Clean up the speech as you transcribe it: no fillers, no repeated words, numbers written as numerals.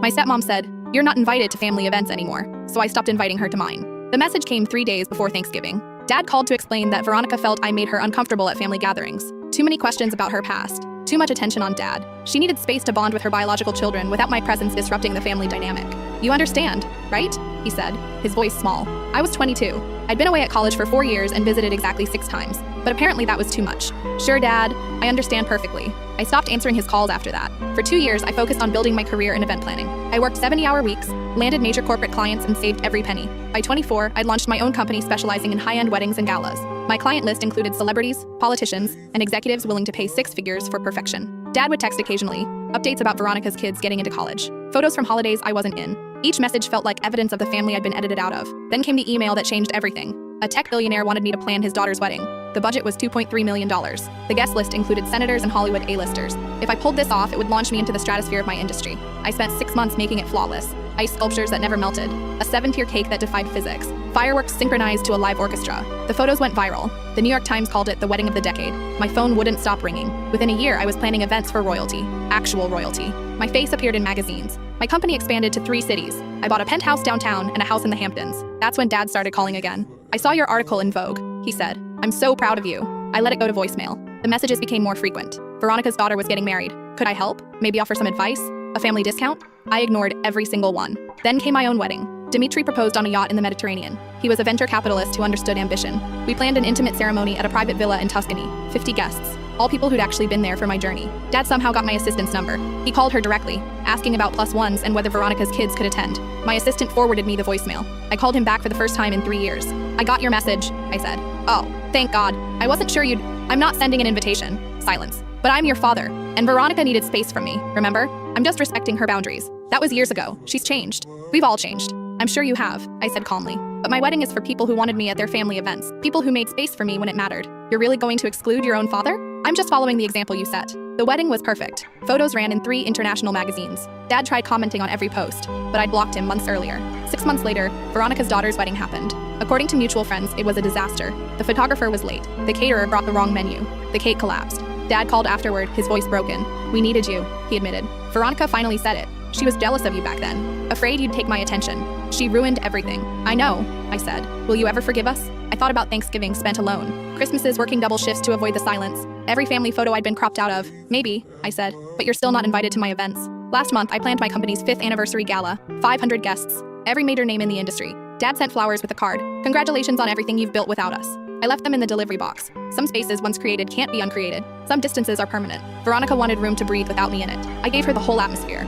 My stepmom said, "You're not invited to family events anymore," so I stopped inviting her to mine. The message came 3 days before Thanksgiving. Dad called to explain that Veronica felt I made her uncomfortable at family gatherings. Too many questions about her past. Too much attention on Dad. She needed space to bond with her biological children without my presence disrupting the family dynamic. "You understand, right?" he said, his voice small. I was 22. I'd been away at college for 4 years and visited exactly 6 times, but apparently that was too much. "Sure, Dad, I understand perfectly." I stopped answering his calls after that. For 2 years, I focused on building my career in event planning. I worked 70-hour weeks, landed major corporate clients, and saved every penny. By 24, I'd launched my own company specializing in high-end weddings and galas. My client list included celebrities, politicians, and executives willing to pay 6 figures for perfection. Dad would text occasionally, updates about Veronica's kids getting into college, photos from holidays I wasn't in. Each message felt like evidence of the family I'd been edited out of. Then came the email that changed everything. A tech billionaire wanted me to plan his daughter's wedding. The budget was $2.3 million. The guest list included senators and Hollywood A-listers. If I pulled this off, it would launch me into the stratosphere of my industry. I spent 6 months making it flawless. Ice sculptures that never melted. A 7-tier cake that defied physics. Fireworks synchronized to a live orchestra. The photos went viral. The New York Times called it the wedding of the decade. My phone wouldn't stop ringing. Within a year, I was planning events for royalty. Actual royalty. My face appeared in magazines. My company expanded to 3 cities. I bought a penthouse downtown and a house in the Hamptons. That's when Dad started calling again. "I saw your article in Vogue," he said. "I'm so proud of you." I let it go to voicemail. The messages became more frequent. Veronica's daughter was getting married. Could I help? Maybe offer some advice? A family discount? I ignored every single one. Then came my own wedding. Dimitri proposed on a yacht in the Mediterranean. He was a venture capitalist who understood ambition. We planned an intimate ceremony at a private villa in Tuscany. 50 guests. All people who'd actually been there for my journey. Dad somehow got my assistant's number. He called her directly, asking about +1s and whether Veronica's kids could attend. My assistant forwarded me the voicemail. I called him back for the first time in 3 years. "I got your message," I said. "Oh, thank God. I wasn't sure you'd—" "I'm not sending an invitation." Silence. "But I'm your father, and Veronica needed space from me, remember? I'm just respecting her boundaries. That was years ago. She's changed. We've all changed." "I'm sure you have," I said calmly. "But my wedding is for people who wanted me at their family events, people who made space for me when it mattered. You're really going to exclude your own father?" "I'm just following the example you set." The wedding was perfect. Photos ran in 3 international magazines. Dad tried commenting on every post, but I'd blocked him months earlier. 6 months later, Veronica's daughter's wedding happened. According to mutual friends, it was a disaster. The photographer was late. The caterer brought the wrong menu. The cake collapsed. Dad called afterward, his voice broken. "We needed you," he admitted. "Veronica finally said it. She was jealous of you back then. Afraid you'd take my attention. She ruined everything." "I know," I said. "Will you ever forgive us?" I thought about Thanksgiving spent alone. Christmases working double shifts to avoid the silence. Every family photo I'd been cropped out of. "Maybe," I said, "but you're still not invited to my events." Last month, I planned my company's 5th anniversary gala. 500 guests. Every major name in the industry. Dad sent flowers with a card. "Congratulations on everything you've built without us." I left them in the delivery box. Some spaces once created can't be uncreated. Some distances are permanent. Veronica wanted room to breathe without me in it. I gave her the whole atmosphere.